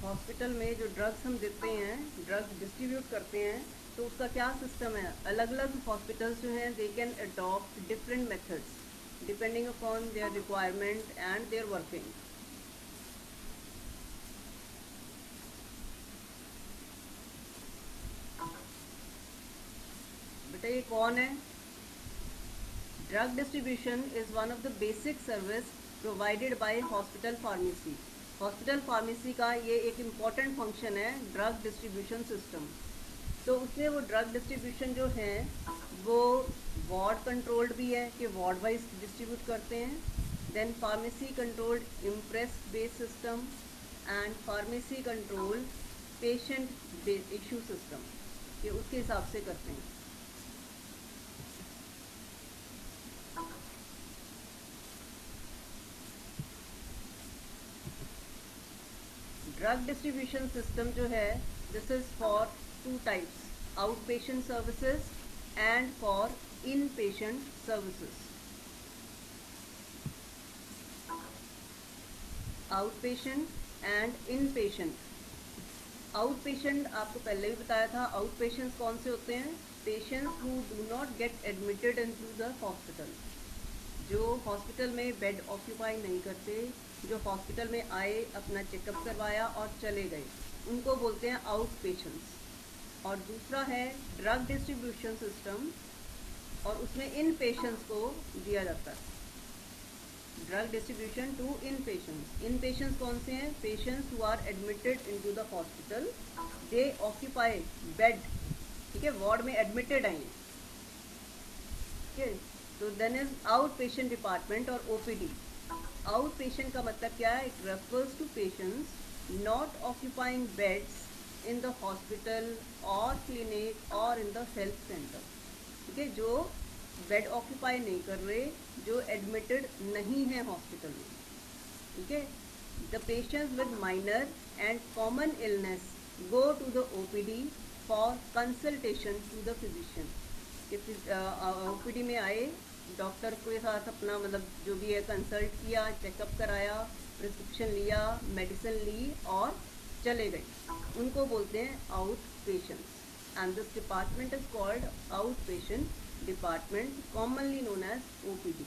Hospital में जो drugs हम देते हैं, ड्रग्स डिस्ट्रीब्यूट करते हैं, तो उसका क्या सिस्टम है। अलग अलग हॉस्पिटल्स जो हैं they can adopt different methods depending upon their requirement and their working. बेटा ये कौन है? Drug distribution is one of the basic service provided by hospital pharmacy. Hospital pharmacy का ये एक इम्पॉर्टेंट फंक्शन है, ड्रग डिस्ट्रीब्यूशन सिस्टम। तो उसमें वो ड्रग डिस्ट्रीब्यूशन जो है वो वार्ड कंट्रोल्ड भी है कि वार्ड वाइज डिस्ट्रीब्यूट करते हैं। Then pharmacy controlled imprest based system and pharmacy controlled patient issue system, कि उसके हिसाब से करते हैं। ड्रग डिस्ट्रीब्यूशन सिस्टम जो है this is for two types, out patient services and for in patient services. Out patient and in patient. Out patient आपको पहले भी बताया था, आउट पेशेंट्स कौन से होते हैं? Patients who do not gate admitted into the hospital, जो हॉस्पिटल में बेड ऑक्यूपाई नहीं करते, जो हॉस्पिटल में आए, अपना चेकअप करवाया और चले गए, उनको बोलते हैं आउट पेशेंट्स। और दूसरा है ड्रग डिस्ट्रीब्यूशन सिस्टम, और उसमें इन पेशेंट्स को दिया जाता है drug distribution to in patients. Inpatients कौन से हैं? Patients who are admitted into the hospital, they occupy bed, ठीक है, वार्ड में एडमिटेड हैं, ठीक है। तो then is out patient department और ओपीडी। आउट पेशेंट का मतलब क्या है? It refers to patients not occupying beds in the hospital और क्लिनिक और इन द हेल्थ सेंटर, ठीक है, जो बेड ऑक्यूपाई नहीं कर रहे, जो एडमिटेड नहीं है हॉस्पिटल में, ठीक है। The patients with minor and common illness go to the OPD for consultation to the physician. OPD में आए, डॉक्टर के साथ अपना मतलब जो भी है कंसल्ट किया, चेकअप कराया, प्रिस्क्रिप्शन लिया, मेडिसिन ली और चले गए, उनको बोलते हैं out patients. And this department is called out patient department, commonly known as OPD.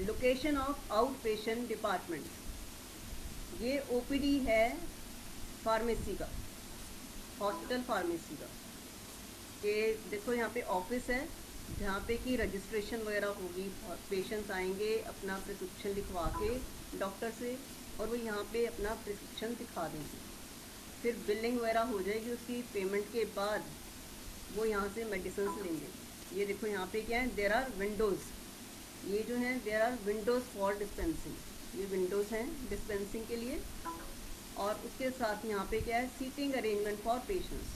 Location of out patient department, ये ओपीडी है फार्मेसी का, हॉस्पिटल फार्मेसी का। ये देखो यहाँ पे ऑफिस है जहाँ पे कि रजिस्ट्रेशन वगैरह होगी, पेशेंट्स आएंगे अपना प्रिस्क्रिप्शन लिखवा के डॉक्टर से, और वो यहाँ पे अपना प्रिस्क्रिप्शन दिखा देंगे, फिर बिलिंग वगैरह हो जाएगी, उसकी पेमेंट के बाद वो यहाँ से मेडिसिन लेंगे। ये देखो यहाँ पे क्या है, देयर आर विंडोज़, ये जो है there are windows for dispensing, ये विंडोज़ हैं डिस्पेंसिंग के लिए। और उसके साथ यहाँ पे क्या है, seating arrangement for patients,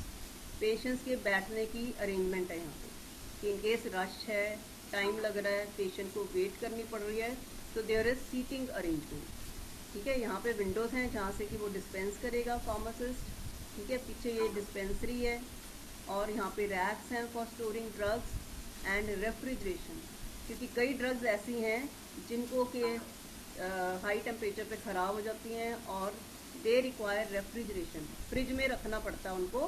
patients के बैठने की अरेंजमेंट है यहाँ पे, कि इन केस रश है, टाइम लग रहा है, पेशेंट को वेट करनी पड़ रही है, तो देयर इज सीटिंग अरेंजमेंट, ठीक है। यहाँ पे विंडोज़ हैं जहाँ से कि वो डिस्पेंस करेगा फार्मासिस्ट, ठीक है। पीछे ये डिस्पेंसरी है, और यहाँ पे रैक्स हैं for storing drugs and refrigeration, क्योंकि कई ड्रग्स ऐसी हैं जिनको कि हाई टेम्परेचर पे ख़राब हो जाती हैं और दे रिक्वायर रेफ्रिजरेशन, फ्रिज में रखना पड़ता है उनको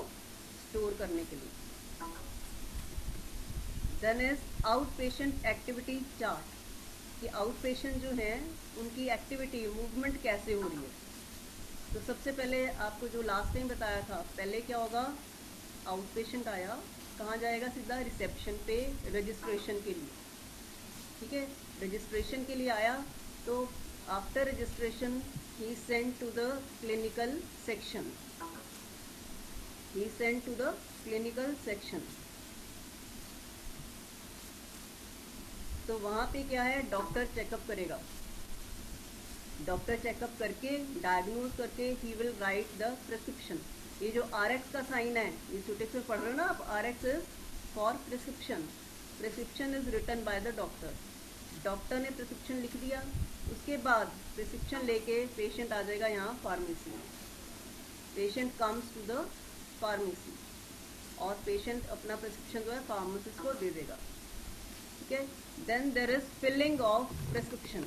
स्टोर करने के लिए। Then is out patient activity chart, कि आउट पेशेंट जो हैं उनकी एक्टिविटी मूवमेंट कैसे हो रही है। तो सबसे पहले आपको जो लास्ट टाइम बताया था, पहले क्या होगा, आउट पेशेंट आया, कहाँ जाएगा? सीधा रिसेप्शन पे रजिस्ट्रेशन के लिए, ठीक है। रजिस्ट्रेशन के लिए आया तो after registration he sent to the clinical section, he sent to the clinical section. तो वहाँ पे क्या है, डॉक्टर चेकअप करेगा, डॉक्टर चेकअप करके डायग्नोज करके he will write the prescription. ये जो RX का साइन है, ये छोटे से पढ़ रहे हो ना आप, RX is for prescription, prescription is written by the doctor, doctor ने प्रिस्क्रिप्शन लिख दिया, उसके बाद प्रिस्क्रिप्शन लेके पेशेंट आ जाएगा यहाँ फार्मेसी में, patient comes to the pharmacy और पेशेंट अपना प्रिस्क्रिप्शन जो है फार्मासिस्ट को दे देगा, ठीक है। Then there is filling of prescription.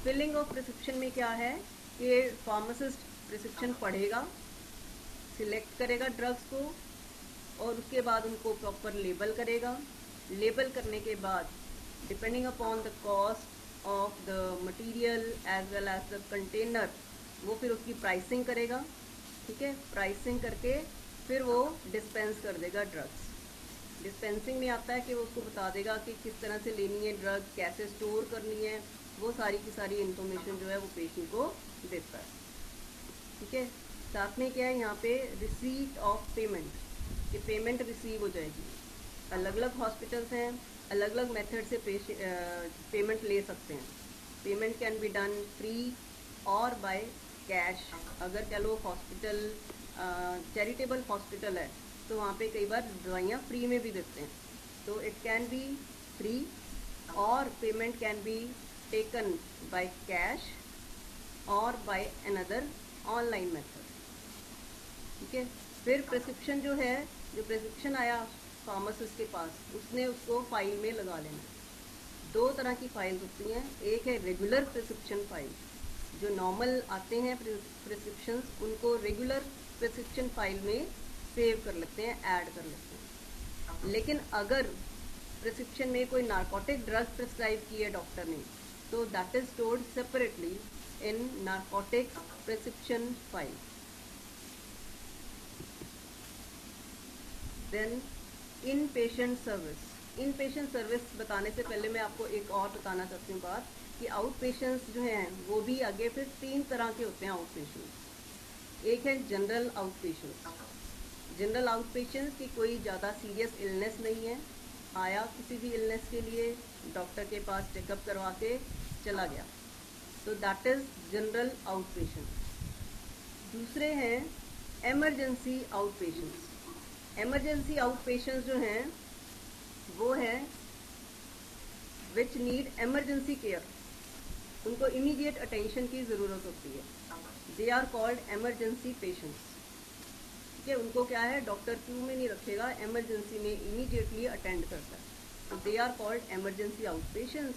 Filling of prescription में क्या है कि फार्मासिस्ट प्रिस्क्रिप्शन पढ़ेगा, सिलेक्ट करेगा ड्रग्स को और उसके बाद उनको प्रॉपर लेबल करेगा। लेबल करने के बाद depending upon the cost of the material as well as the container वो फिर उसकी प्राइसिंग करेगा। ठीक है, प्राइसिंग करके फिर वो डिस्पेंस कर देगा ड्रग्स। डिस्पेंसिंग में आता है कि वो उसको बता देगा कि किस तरह से लेनी है ड्रग, कैसे स्टोर करनी है, वो सारी की सारी इन्फॉर्मेशन जो है वो पेशेंट को देता है। ठीक है, साथ में क्या है यहाँ पे रिसीट ऑफ पेमेंट, कि पेमेंट रिसीव हो जाएगी। अलग अलग हॉस्पिटल्स हैं, अलग अलग मेथड से पेमेंट ले सकते हैं। Payment can be done free और बाय कैश। अगर कह लो हॉस्पिटल चैरिटेबल हॉस्पिटल है तो वहाँ पे कई बार दवाइयाँ फ्री में भी देते हैं, तो इट कैन बी फ्री और payment can be taken by cash और बाय अनदर ऑनलाइन मेथड। ठीक है, फिर प्रिस्क्रिप्शन जो है, जो प्रिस्क्रिप्शन आया फार्मासिस्ट के पास, उसने उसको फाइल में लगा लेना है। दो तरह की फाइल्स होती हैं, एक है रेगुलर प्रिस्क्रिप्शन फाइल, जो नॉर्मल आते हैं प्रिस्क्रिप्शंस उनको रेगुलर प्रिस्क्रिप्शन फाइल में सेव कर लेते हैं, ऐड कर लेते हैं। लेकिन अगर प्रिस्क्रिप्शन में कोई नारकोटिक ड्रग प्रिस्क्राइब की है डॉक्टर ने, तो that is stored separately in narcotic prescription file. Then in patient service. In patient service बताने से पहले मैं आपको एक और बताना चाहती हूँ बात, कि आउट पेशेंट्स जो हैं वो भी आगे फिर 3 तरह के होते हैं आउट पेशेंट्स। एक है general out patients. General out patients की कोई ज़्यादा सीरियस इलनेस नहीं है, आया किसी भी इलनेस के लिए डॉक्टर के पास चेकअप करवा के चला गया, तो that is general out patient. दूसरे हैं emergency out patients. Emergency out patients जो हैं वो हैं विच नीड एमरजेंसी केयर, उनको इमीडिएट अटेंशन की ज़रूरत होती है। They are called emergency patients. ठीक है, उनको क्या है, डॉक्टर क्यू में नहीं रखेगा, एमरजेंसी में इमीडिएटली अटेंड करता है, तो they are called emergency out patients.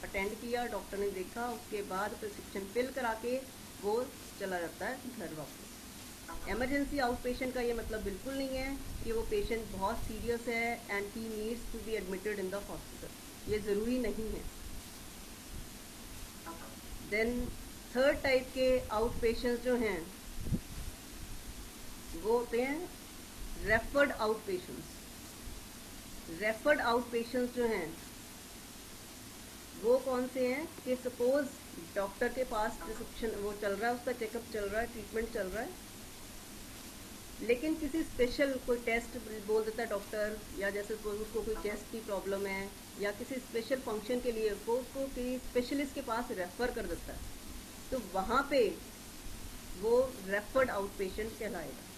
Attend किया, डॉक्टर ने देखा, उसके बाद प्रिस्क्रिप्शन फिल करा के वो चला जाता है घर वापस। एमरजेंसी आउट पेशेंट का ये मतलब बिल्कुल नहीं है कि वो पेशेंट बहुत सीरियस है and he needs to be admitted in the hospital, ये ज़रूरी नहीं है। देन थर्ड टाइप के आउट पेशेंट्स जो हैं वो होते हैं referred out patients. Referred out patients जो हैं वो कौन से हैं, कि सपोज डॉक्टर के पास प्रिस्क्रिप्शन वो चल रहा है, उसका चेकअप चल रहा है, ट्रीटमेंट चल रहा है, लेकिन किसी स्पेशल कोई टेस्ट बोल देता है डॉक्टर, या जैसे उसको कोई चेस्ट की प्रॉब्लम है या किसी स्पेशल फंक्शन के लिए वो उसको किसी स्पेशलिस्ट के पास रेफ़र कर देता है, तो वहाँ पे वो रेफर्ड आउट पेशेंट कहलाएगा।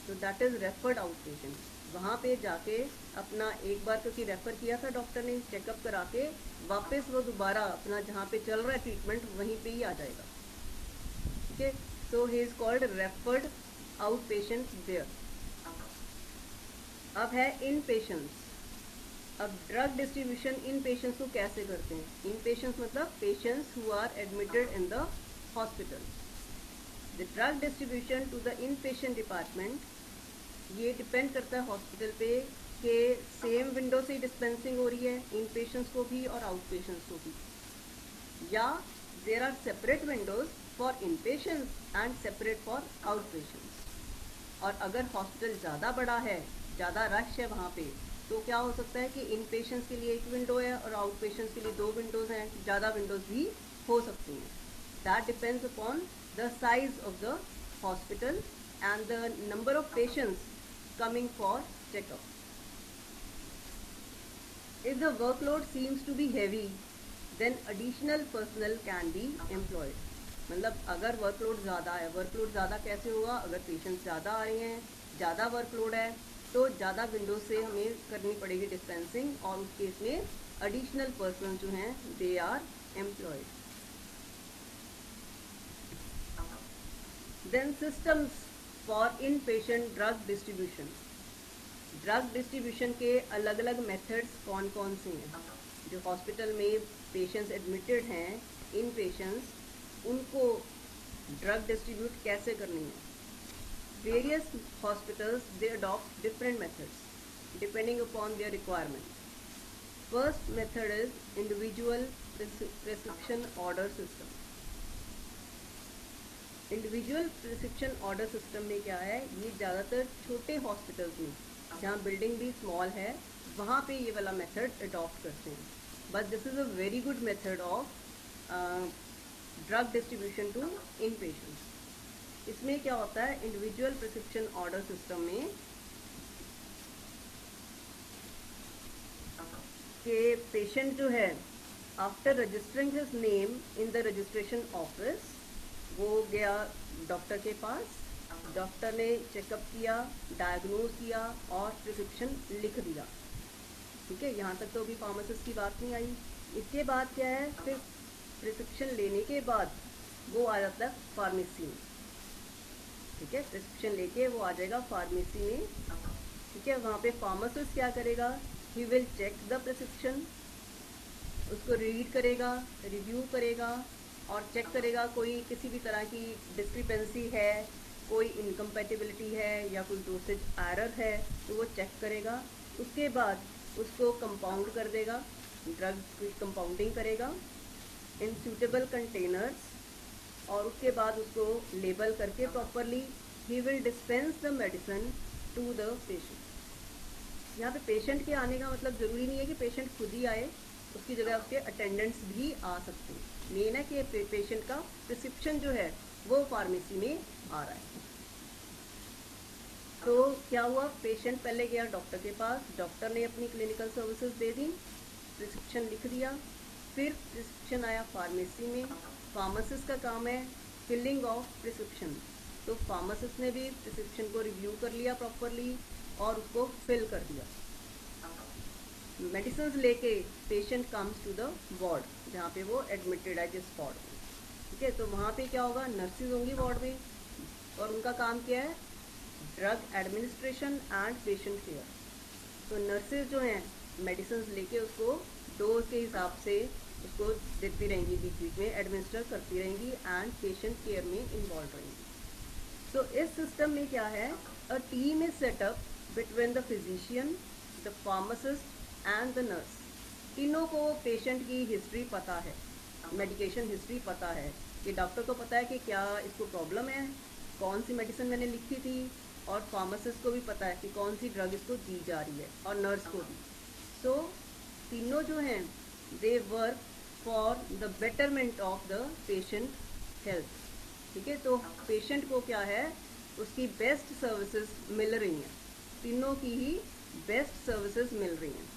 तो that is referred out patient. वहाँ पे जाके अपना एक बार क्योंकि रेफ़र किया था डॉक्टर ने, चेकअप करा के वापस वो दोबारा अपना जहाँ पे चल रहा है ट्रीटमेंट वहीं पे ही आ जाएगा। ठीक है, so he is called referred out patient there. अब है इन पेशेंट्स। अब ड्रग डिस्ट्रीब्यूशन इन पेशेंट्स को कैसे करते हैं? इन पेशेंट्स मतलब patients who are admitted in the hospital. The drug distribution to the in patient department, ये depend करता है हॉस्पिटल पे कि सेम विंडो से डिस्पेंसिंग हो रही है इन पेशेंट्स को भी और आउट पेशेंट्स को भी, या there are separate windows for in patients and separate for out patients. और अगर हॉस्पिटल ज़्यादा बड़ा है, ज़्यादा रश है वहाँ पे, तो क्या हो सकता है कि इन पेशेंट्स के लिए एक विंडो है और आउट पेशेंट्स के लिए 2 विंडोज़ हैं, ज़्यादा विंडोज़ भी हो सकती हैं। That depends upon the size of the hospital and the number of patients coming for checkup. If the workload seems to be heavy, then additional personnel can be employed. मतलब अगर workload ज़्यादा है, workload ज़्यादा कैसे होगा? अगर patients ज़्यादा आ रहे हैं, ज़्यादा वर्कलोड है, तो ज़्यादा विंडो से हमें करनी पड़ेगी डिस्पेंसिंग, और उस केस में एडिशनल पर्सन जो हैं they are employed. Then systems for in patient drug distribution. Drug distribution के अलग अलग मेथड्स कौन कौन से हैं? जो हॉस्पिटल में पेशेंट्स एडमिटेड हैं, इन पेशेंट्स, उनको ड्रग डिस्ट्रीब्यूट कैसे करनी है। Various hospitals they adopt different methods depending upon their requirement. First method is individual prescription order system. Individual prescription order system में क्या है, ये ज़्यादातर छोटे हॉस्पिटल्स में जहाँ बिल्डिंग भी स्मॉल है वहाँ पे ये वाला मेथड अडॉप्ट करते हैं। But this is a very good method of drug distribution to in patients. इसमें क्या होता है, इंडिविजुअल प्रिस्क्रिप्शन ऑर्डर सिस्टम में कि पेशेंट जो है after registering his name in the registration office, वो गया डॉक्टर के पास, डॉक्टर ने चेकअप किया, डायग्नोज किया और प्रिस्क्रिप्शन लिख दिया। ठीक है, यहाँ तक तो अभी फार्मासिस्ट की बात नहीं आई। इसके बाद क्या है, फिर प्रिस्क्रिप्शन लेने के बाद वो आ जाता है फार्मेसी में। ठीक है, प्रिस्क्रिप्शन लेके वो आ जाएगा फार्मेसी में। ठीक है, वहाँ पे फार्मासिस्ट क्या करेगा, he will check the prescription, उसको रीड करेगा, रिव्यू करेगा और चेक करेगा कोई किसी भी तरह की डिस्क्रिपेंसी है, कोई इनकम्पैटिबिलिटी है या कोई डोसेज एरर है तो वो चेक करेगा। उसके बाद उसको कंपाउंड कर देगा, ड्रग की कंपाउंडिंग करेगा इन सूटेबल कंटेनर्स और उसके बाद उसको लेबल करके properly he will dispense the medicine to the patient. यहाँ पे पेशेंट के आने का मतलब ज़रूरी नहीं है कि पेशेंट खुद ही आए, उसकी जगह उसके अटेंडेंट्स भी आ सकते हैं। मेन है कि पेशेंट का प्रिस्क्रिप्शन जो है वो फार्मेसी में आ रहा है। तो क्या हुआ, पेशेंट पहले गया डॉक्टर के पास, डॉक्टर ने अपनी क्लिनिकल सर्विसेज दे दी, प्रिस्क्रिप्शन लिख दिया, फिर प्रिस्क्रिप्शन आया फार्मेसी में। फार्मासिस्ट का काम है फिलिंग ऑफ प्रिस्क्रिप्शन, तो फार्मासिस्ट ने भी प्रिस्क्रिप्शन को रिव्यू कर लिया प्रॉपरली और उसको फिल कर दिया। मेडिसिन लेके patient comes to the ward जहाँ पे वो एडमिटेड है जिस वार्ड में। ठीक है, तो वहाँ पे क्या होगा, नर्सिस होंगी वार्ड में और उनका काम क्या है, drug administration and patient care. तो नर्सेज जो हैं मेडिसिन लेके उसको डोज के हिसाब से उसको देती रहेंगी, बीच बीच में एडमिनिस्टर करती रहेंगी एंड पेशेंट केयर में इन्वॉल्व रहेंगी। तो इस सिस्टम में क्या है, a team is setup between the physician, the pharmacist and the nurse. तीनों को पेशेंट की हिस्ट्री पता है, मेडिकेशन हिस्ट्री पता है, कि डॉक्टर को पता है कि क्या इसको प्रॉब्लम है, कौन सी मेडिसिन मैंने लिखी थी, और फार्मासिस्ट को भी पता है कि कौन सी ड्रग इसको दी जा रही है, और नर्स को भी। सो तीनों जो हैं they work for the betterment of the patient health. ठीक है, तो पेशेंट को क्या है, उसकी बेस्ट सर्विसेज मिल रही हैं, तीनों की ही बेस्ट सर्विसेज मिल रही हैं।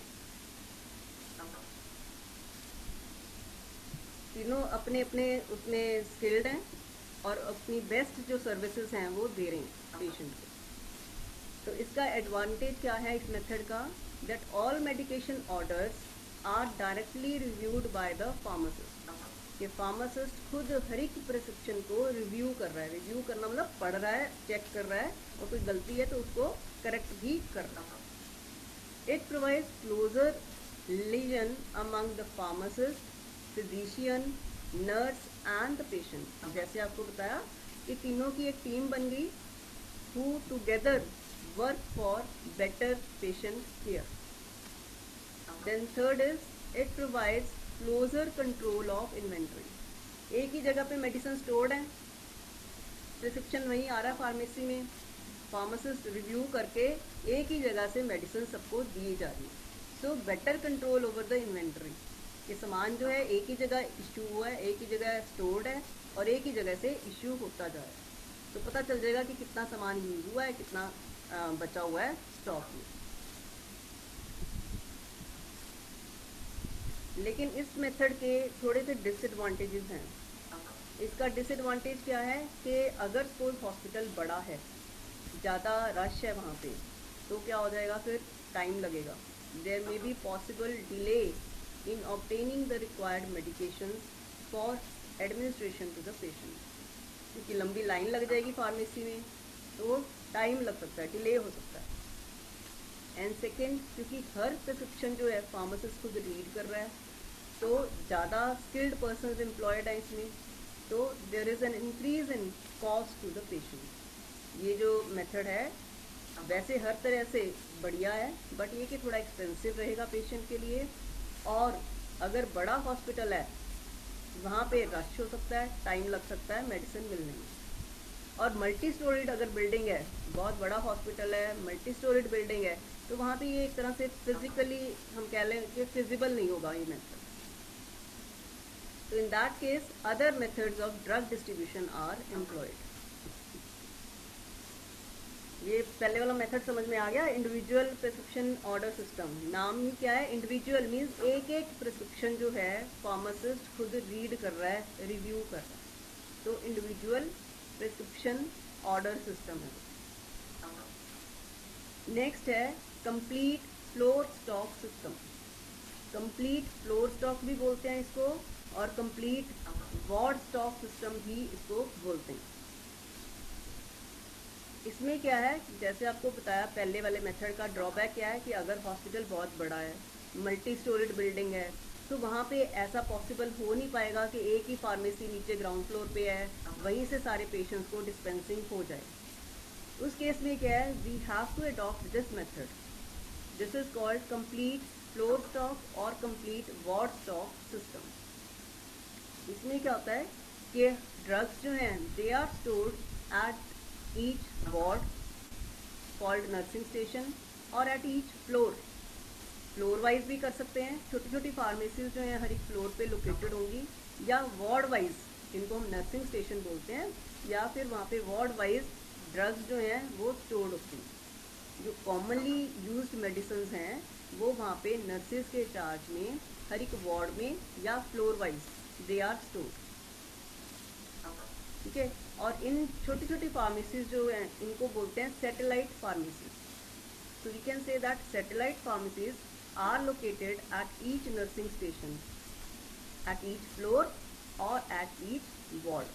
तीनों अपने अपने उसमें स्किल्ड हैं और अपनी बेस्ट जो सर्विसेज हैं वो दे रहे हैं पेशेंट को। तो इसका एडवांटेज क्या है इस मेथड का, that all medication orders are directly reviewed by the pharmacist. कि फार्मासिस्ट खुद हर एक प्रिस्क्रिप्शन को रिव्यू कर रहा है, रिव्यू करना मतलब पढ़ रहा है, चेक कर रहा है, और कोई गलती है तो उसको करेक्ट भी कर रहा है। It provides closer liaison among the pharmacist, physician, nurse and the patient. जैसे आपको बताया कि तीनों की एक टीम बन गई, who together work for better patient care. Then third is it provides closer control of inventory. एक ही जगह पे मेडिसिन स्टोर्ड है, प्रिस्क्रिप्शन वहीं आ रहा है फार्मेसी में, फार्मासिस्ट रिव्यू करके एक ही जगह से मेडिसिन सबको दी जा रही है। So better control over the inventory, ये सामान जो है एक ही जगह इश्यू हुआ है, एक ही जगह स्टोर्ड है और एक ही जगह से इश्यू होता जा रहा है, तो पता चल जाएगा कि कितना सामान यूज हुआ है, कितना बचा हुआ है स्टॉक में। लेकिन इस मेथड के थोड़े से डिसएडवांटेजेस हैं। इसका डिसएडवांटेज क्या है कि अगर कोई हॉस्पिटल बड़ा है, ज़्यादा रश है वहाँ पे, तो क्या हो जाएगा, फिर टाइम लगेगा। There may be possible delay in obtaining the required medications for administration to the patient, क्योंकि लंबी लाइन लग जाएगी फार्मेसी में तो टाइम लग सकता है, डिले हो सकता है। एंड सेकेंड, क्योंकि हर प्रिस्क्रिप्शन जो है फार्मासिस्ट खुद रीड कर रहा है, तो ज़्यादा स्किल्ड पर्सनस एम्प्लॉयड है इसमें, तो there is an increase in cost to the patient. ये जो मेथड है वैसे हर तरह से बढ़िया है, बट ये कि थोड़ा एक्सपेंसिव रहेगा पेशेंट के लिए, और अगर बड़ा हॉस्पिटल है वहाँ पे रश हो सकता है, टाइम लग सकता है मेडिसिन मिलने में। और मल्टी स्टोरीड अगर बिल्डिंग है, बहुत बड़ा हॉस्पिटल है, मल्टी स्टोरीड बिल्डिंग है, तो वहाँ पे ये एक तरह से फिजिकली हम कह लें कि फिजिबल नहीं होगा ये मेथड। तो in that case other methods of drug distribution are employed. ये पहले वाला मेथड समझ में आ गया। इंडिविजुअल प्रिस्क्रिप्शन ऑर्डर सिस्टम, नाम ही क्या है, इंडिविजुअल मीन्स एक एक प्रिस्क्रिप्शन जो है फार्मासिस्ट खुद रीड कर रहा है, रिव्यू कर रहा है, तो इंडिविजुअल प्रिस्क्रिप्शन ऑर्डर सिस्टम है। नेक्स्ट है complete floor stock system. Complete floor stock भी बोलते हैं इसको, और कंप्लीट वार्ड स्टॉक सिस्टम भी इसको बोलते हैं। इसमें क्या है, जैसे आपको बताया पहले वाले मेथड का ड्रॉबैक क्या है कि अगर हॉस्पिटल बहुत बड़ा है, मल्टी स्टोरीड बिल्डिंग है, तो वहाँ पे ऐसा पॉसिबल हो नहीं पाएगा कि एक ही फार्मेसी नीचे ग्राउंड फ्लोर पे है, वहीं से सारे पेशेंट्स को डिस्पेंसिंग हो जाए। उस केस में क्या है, we have to adopt this method. This is called complete floor stock और कंप्लीट वार्ड स्टॉक सिस्टम। इसमें क्या होता है कि ड्रग्स जो हैं they are stored at each ward called nursing station और at each फ्लोर वाइज भी कर सकते हैं। छोटी छोटी फार्मेसीज जो हैं हर एक फ्लोर पे लोकेटेड होंगी, या वार्ड वाइज जिनको हम नर्सिंग स्टेशन बोलते हैं, या फिर वहाँ पे वार्ड वाइज ड्रग्स जो हैं वो स्टोर्ड होती हैं। जो कॉमनली यूज्ड मेडिसिन हैं वो वहाँ पे नर्सेज के चार्ज में हर एक वार्ड में या floor wise they are stored. ठीक है, और इन छोटी छोटी फार्मेसीज जो हैं इनको बोलते हैं satellite pharmacies. So we can say that satellite pharmacies are located at each nursing station, at each floor और एट ईच वार्ड।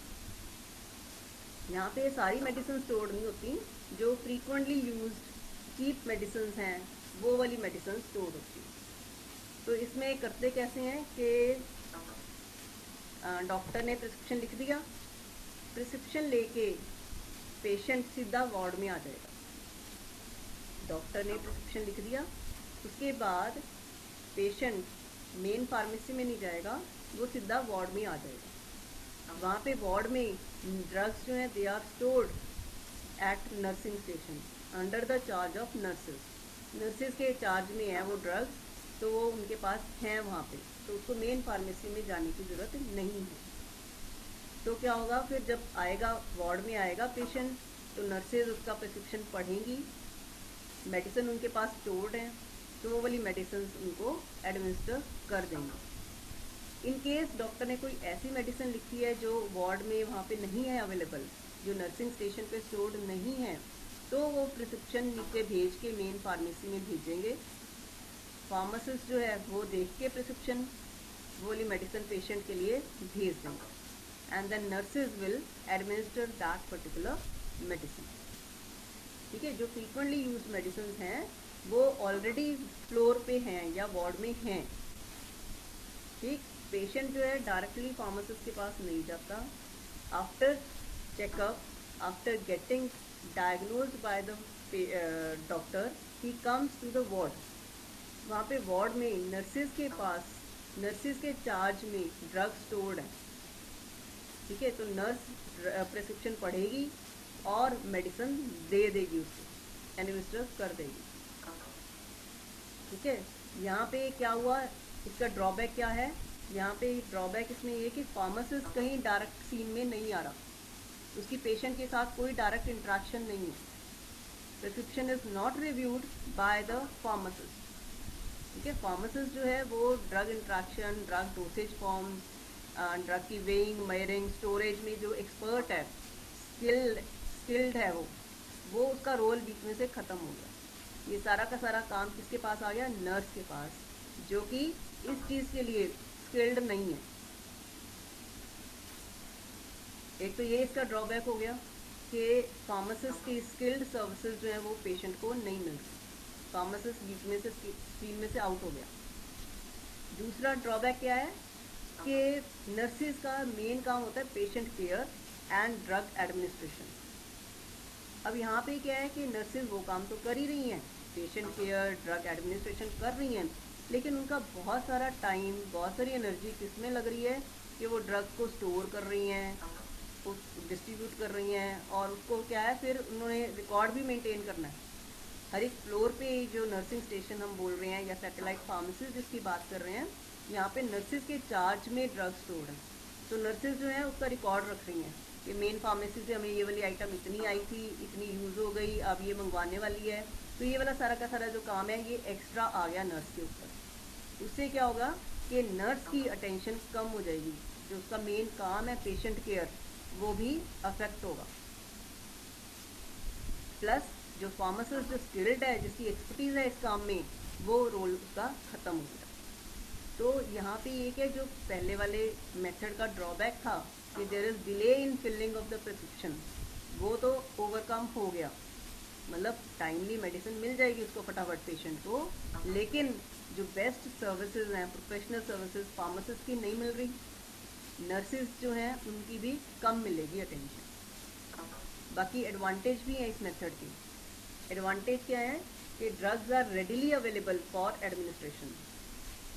यहाँ पे सारी मेडिसिन स्टोर्ड नहीं होती, जो फ्रीक्वेंटली यूज्ड चीप मेडिसिन हैं वो वाली मेडिसिन स्टोर्ड होती हैं। तो इसमें करते कैसे हैं कि डॉक्टर ने प्रिस्क्रिप्शन लिख दिया, प्रिस्क्रिप्शन लेके पेशेंट सीधा वार्ड में आ जाएगा। डॉक्टर ने प्रिस्क्रिप्शन लिख दिया, उसके बाद पेशेंट मेन फार्मेसी में नहीं जाएगा, वो सीधा वार्ड में आ जाएगा। वहाँ पे वार्ड में ड्रग्स जो हैं they are stored at nursing station under the charge of nurses. Nurses के चार्ज में है वो ड्रग्स, तो वो उनके पास हैं वहाँ पे, तो उसको मेन फार्मेसी में जाने की ज़रूरत नहीं है। तो क्या होगा फिर, जब आएगा वार्ड में आएगा पेशेंट, तो नर्सेज उसका प्रिस्क्रिप्शन पढ़ेंगी, मेडिसिन उनके पास स्टोर्ड है, तो वो वाली मेडिसिन उनको एडमिनिस्टर कर देंगे। इन केस डॉक्टर ने कोई ऐसी मेडिसिन लिखी है जो वार्ड में वहाँ पे नहीं है अवेलेबल, जो नर्सिंग स्टेशन पे स्टोर्ड नहीं है, तो वो प्रिस्क्रिप्शन नीचे भेज के मेन फार्मेसी में भेजेंगे। फार्मासिस्ट जो है वो देख के प्रिस्क्रिप्शन वो वाली मेडिसिन पेशेंट के लिए भेज देंगे, and then nurses will administer that particular medicine. ठीक है, जो फ्रीक्वेंटली यूज्ड मेडिसिन हैं वो ऑलरेडी फ्लोर पे हैं या वार्ड में हैं। ठीक, पेशेंट जो है डायरेक्टली फार्मासिस्ट के पास नहीं जाता। After checkup, after getting diagnosed by the doctor, he comes to the ward. वहाँ पे वार्ड में नर्सेज के पास, नर्सेज के चार्ज में ड्रग स्टोर्ड है। ठीक है, तो नर्स प्रिस्क्रिप्शन पढ़ेगी और मेडिसिन दे देगी, उसको एडमिनिस्टर कर देगी। ठीक है, यहाँ पे क्या हुआ, इसका ड्रॉबैक क्या है, यहाँ पे ड्रॉबैक इसमें ये कि फार्मासिस्ट कहीं डायरेक्ट सीन में नहीं आ रहा, उसकी पेशेंट के साथ कोई डायरेक्ट इंट्रैक्शन नहीं है। Prescription is not reviewed by the pharmacist. ठीक है, फार्मासिस्ट जो है वो drug interaction, drug dosage form, drug की वेइंग, मेजरिंग, स्टोरेज में जो एक्सपर्ट है, स्किल्ड है, वो उसका रोल बीच में से ख़त्म हो गया। ये सारा का सारा काम किसके पास आ गया, नर्स के पास, जो कि इस चीज़ के लिए स्किल्ड नहीं है। एक तो ये इसका ड्रॉबैक हो गया कि फार्मासिस्ट की स्किल्ड सर्विसेज जो है वो पेशेंट को नहीं मिल रही, फार्मासिस्ट बीच में से स्कीम में से आउट हो गया। दूसरा ड्रॉबैक क्या है कि नर्सिस का मेन काम होता है patient care and drug administration. अब यहाँ पे क्या है कि नर्सिस वो काम तो कर ही रही हैं, पेशेंट केयर ड्रग एडमिनिस्ट्रेशन कर रही हैं, लेकिन उनका बहुत सारा टाइम, बहुत सारी एनर्जी किस में लग रही है कि वो ड्रग्स को स्टोर कर रही हैं, उस डिस्ट्रीब्यूट कर रही हैं, और उसको क्या है फिर उन्होंने रिकॉर्ड भी मेंटेन करना है। हर एक फ्लोर पे जो नर्सिंग स्टेशन हम बोल रहे हैं या सैटेलाइट फार्मेसी जिसकी बात कर रहे हैं, यहाँ पे नर्सिस के चार्ज में ड्रग स्टोर है। तो नर्सिस जो है उसका रिकॉर्ड रख रही हैं कि मेन फार्मेसी से हमें ये वाली आइटम इतनी आई थी, इतनी यूज़ हो गई, अब ये मंगवाने वाली है। तो ये वाला सारा का सारा जो काम है ये एक्स्ट्रा आ गया नर्स के ऊपर। उससे क्या होगा कि नर्स की अटेंशन कम हो जाएगी, जो उसका मेन काम है पेशेंट केयर वो भी अफेक्ट होगा। प्लस जो फार्मासिस्ट जो स्किल्ड है, जिसकी एक्सपर्टीज़ है इस काम में, वो रोल उसका ख़त्म हो गया। तो यहाँ पे ये क्या, जो पहले वाले मेथड का ड्रॉबैक था कि there is delay in filling of the prescription, वो तो ओवरकम हो गया। मतलब टाइमली मेडिसिन मिल जाएगी उसको फटाफट पेशेंट को, लेकिन जो बेस्ट सर्विसेज हैं, प्रोफेशनल सर्विसेज फार्मासिस्ट की नहीं मिल रही, नर्सिस जो हैं उनकी भी कम मिलेगी अटेंशन। बाकी एडवांटेज भी है इस मेथड की। एडवांटेज क्या है कि drugs are readily available for administration,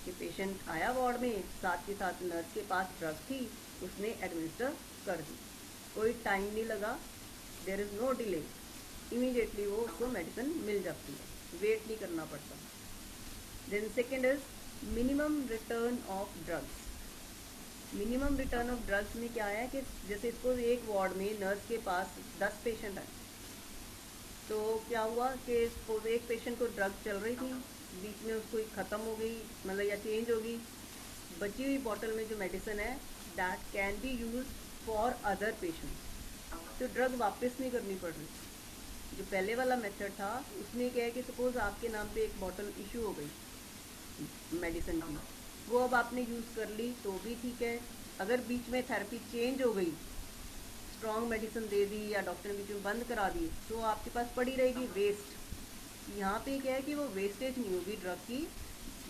कि पेशेंट आया वार्ड में, साथ के साथ नर्स के पास ड्रग थी, उसने एडमिनिस्टर कर दी, कोई टाइम नहीं लगा, there is no delay, immediately वो उसको मेडिसिन मिल जाती है, वेट नहीं करना पड़ता। Then second is minimum return of drugs. Minimum return of drugs में क्या है कि जैसे इसको एक वार्ड में नर्स के पास 10 पेशेंट हैं, तो क्या हुआ कि एक पेशेंट को ड्रग चल रही थी, बीच में उसको ख़त्म हो गई, मतलब या चेंज हो गई, बची हुई बॉटल में जो मेडिसिन है that can be use for other patients, तो ड्रग वापस नहीं करनी पड़ रही। जो पहले वाला मेथड था उसमें क्या है कि सपोज आपके नाम पे एक बॉटल इशू हो गई मेडिसिन की, वो अब आपने यूज़ कर ली तो भी ठीक है, अगर बीच में थेरेपी चेंज हो गई, स्ट्रॉन्ग मेडिसिन दे दी या डॉक्टर ने बीच में बंद करा दी, तो आपके पास पड़ी रहेगी वेस्ट। यहाँ पे क्या है कि वो वेस्टेज नहीं होगी ड्रग की,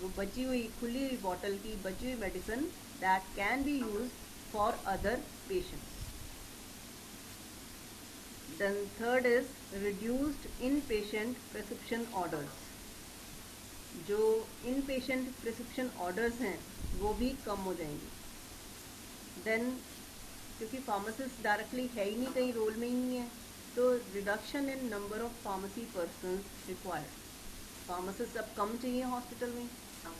वो बची हुई खुली हुई बॉटल की बची हुई medicine that can be use for other patients. Then third is reduced in patient prescription orders. जो इन पेशेंट प्रिस्क्रिप्शन ऑर्डर्स हैं वो भी कम हो जाएंगे। देन क्योंकि फार्मासिस्ट डायरेक्टली है ही नहीं, कहीं रोल में ही नहीं है, तो reduction in number of pharmacy person required. Pharmacist अब कम चाहिए हॉस्पिटल में,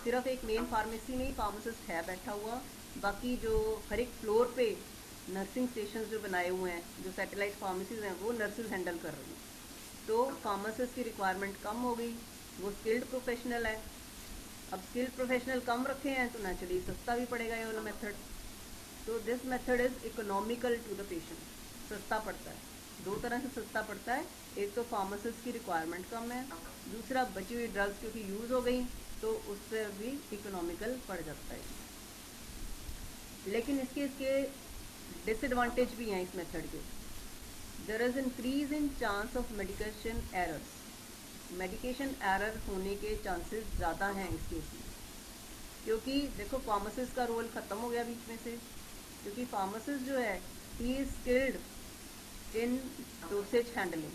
सिर्फ एक मेन फार्मेसी में ही फार्मासिस्ट है बैठा हुआ, बाकी जो हर एक फ्लोर पे नर्सिंग स्टेशन जो बनाए हुए हैं, जो सैटेलाइट फार्मेसीज हैं, वो नर्सेज हैंडल कर रही हैं। तो फार्मासिस्ट की रिक्वायरमेंट कम हो गई, वो स्किल्ड प्रोफेशनल है। अब स्किल्ड प्रोफेशनल कम रखे हैं तो नेचुरली सस्ता भी पड़ेगा ये वाला मेथड। तो this method is economical to the patient, सस्ता पड़ता है, दो तरह से सस्ता पड़ता है। एक तो फार्मासिस्ट की रिक्वायरमेंट कम है, दूसरा बची हुई ड्रग्स क्योंकि यूज़ हो गई तो उससे भी इकोनॉमिकल पड़ जाता है। लेकिन इसके डिसएडवांटेज भी हैं इस मेथड के। There is increase in chance of medication errors. Medication error होने के चांसेस ज़्यादा हैं इस केस में, क्योंकि देखो फार्मासिस्ट का रोल ख़त्म हो गया बीच में से, क्योंकि फार्मासिस्ट जो है he is skilled in dosage handling,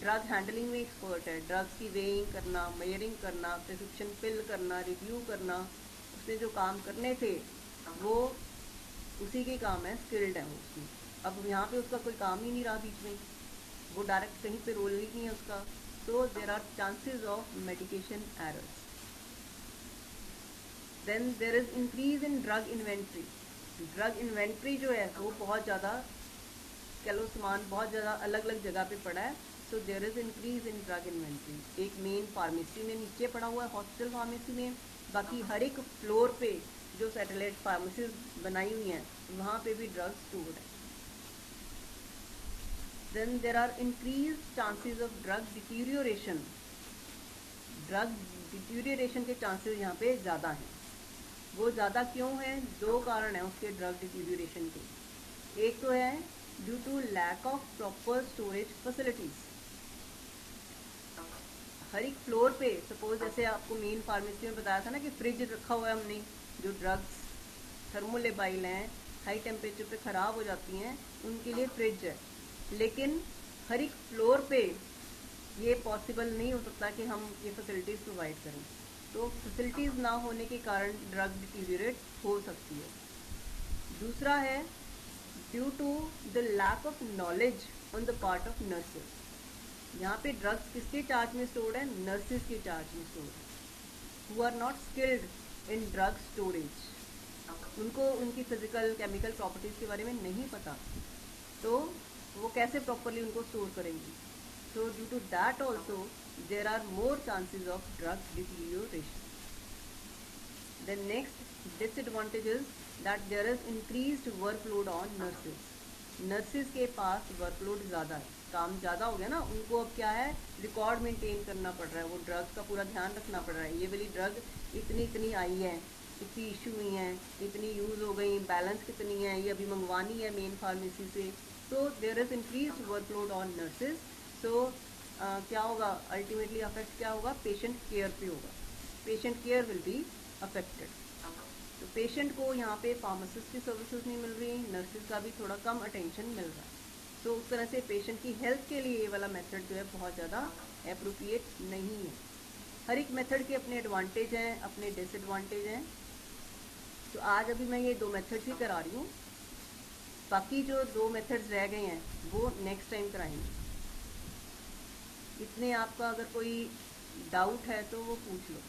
drug handling में एक्सपर्ट है, ड्रग्स की वेइंग करना, मेजरिंग करना, प्रिस्क्रिप्शन फिल करना, रिव्यू करना, उसने जो काम करने थे वो उसी के काम है, स्किल्ड है वो उसमें। अब यहाँ पे उसका कोई काम ही नहीं रहा बीच में, वो डायरेक्ट कहीं पे रोल ही नहीं है उसका, so there are chances of medication errors. Then there is increase in drug inventory. Drug inventory जो है वो बहुत ज़्यादा, कह लो सामान बहुत ज़्यादा अलग अलग जगह पे पड़ा है, so there is increase in drug inventory. एक मेन फार्मेसी में नीचे पड़ा हुआ है, हॉस्पिटल फार्मेसी में, बाकी हर एक फ्लोर पे जो सैटेलाइट फार्मेसीज बनाई हुई हैं वहाँ पे भी ड्रग स्टोर है। Then there are increased chances of drug deterioration. Drug deterioration के चांसेस यहाँ पे ज़्यादा हैं। वो ज़्यादा क्यों हैं? दो कारण हैं उसके ड्रग डिटीरियोरेशन के। एक तो है due to lack of proper storage facilities. हर एक फ्लोर पे सपोज जैसे आपको मेन फार्मेसी में बताया था ना कि फ्रिज रखा हुआ है हमने, जो ड्रग्स थर्मोलेबाइल हैं, हाई टेम्परेचर पे ख़राब हो जाती हैं, उनके लिए फ्रिज है। लेकिन हर एक फ्लोर पे ये पॉसिबल नहीं हो सकता कि हम ये फैसिलिटीज़ प्रोवाइड करें। तो फैसिलिटीज़ ना होने के कारण ड्रग डिटीरियरेट हो सकती है। दूसरा है due to the lack of knowledge on the part of nurses. यहाँ पे ड्रग्स किसके चार्ज में स्टोर्ड है? नर्सेज के चार्ज में स्टोर्ड है, who are not skilled in drug storage. उनको उनकी फिजिकल केमिकल प्रॉपर्टीज़ के बारे में नहीं पता, तो वो कैसे प्रॉपरली उनको स्टोर करेंगी। So due to that also there are more chances of drug deterioration. The next disadvantage is that there is increased workload on nurses. Nurses के पास वर्कलोड ज़्यादा है, काम ज़्यादा हो गया ना, उनको अब क्या है, रिकॉर्ड मेंटेन करना पड़ रहा है, वो ड्रग्स का पूरा ध्यान रखना पड़ रहा है। ये वाली ड्रग इतनी इतनी आई है, इतनी इशू हुई हैं, इतनी यूज़ हो गई, बैलेंस कितनी है, ये अभी मंगवानी है मेन फार्मेसी से। So there is increase workload on nurses. So क्या होगा अल्टीमेटली अफेक्ट क्या होगा? पेशेंट केयर पे होगा, patient care will be affected. तो पेशेंट को यहाँ पे फार्मासिस्ट की सर्विसेज नहीं मिल रही, नर्सिस का भी थोड़ा कम अटेंशन मिल रहा है। तो उस तरह से पेशेंट की हेल्थ के लिए ये वाला मेथड जो है बहुत ज़्यादा अप्रोप्रिएट नहीं है। हर एक मेथड के अपने एडवांटेज हैं, अपने डिसएडवांटेज हैं। तो आज अभी मैं ये 2 मेथड्स ही करा रही हूँ, बाकी जो 2 मेथड्स रह गए हैं वो नेक्स्ट टाइम कराएंगे। इतने आपका अगर कोई डाउट है तो वो पूछ लो।